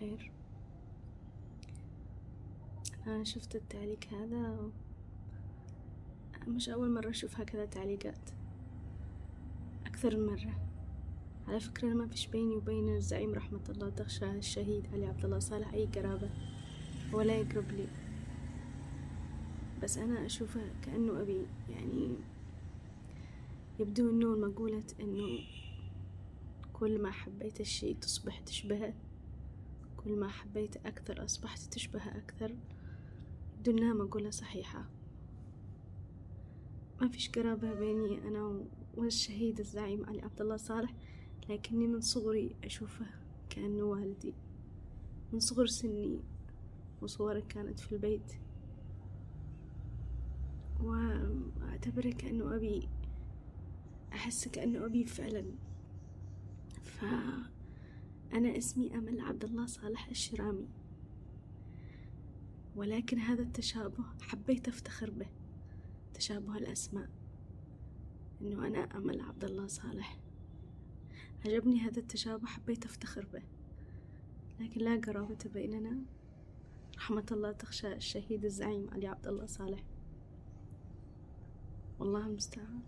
بخير. أنا شفت التعليق هذا، مش أول مرة أشوف هكذا تعليقات، أكثر من مرة. على فكرة أنا ما فيش بيني وبين الزعيم رحمة الله تغشى الشهيد علي عبد الله صالح أي قرابة ولا يقرب لي، بس أنا أشوفه كأنه أبي. يعني يبدو أنه المقولة أنه كل ما حبيت الشيء تصبح تشبهه، كل ما حبيت أكثر أصبحت تشبهه أكثر. يبدو أنها مقولة صحيحة. ما فيش قرابة بيني أنا والشهيد الزعيم علي عبد الله صالح، لكني من صغري أشوفه كأنه والدي، من صغر سني وصوره كانت في البيت، وأعتبره كأنه أبي، أحس كأنه أبي فعلا. فأنا اسمي أمل عبد الله صالح الشرامي، ولكن هذا التشابه حبيت أفتخر به، تشابه الأسماء، إنه أنا أمل عبد الله صالح. عجبني هذا التشابه، حبيت أفتخر به، لكن لا قرابة بيننا. رحمة الله تغشى الشهيد الزعيم علي عبد الله صالح، والله المستعان.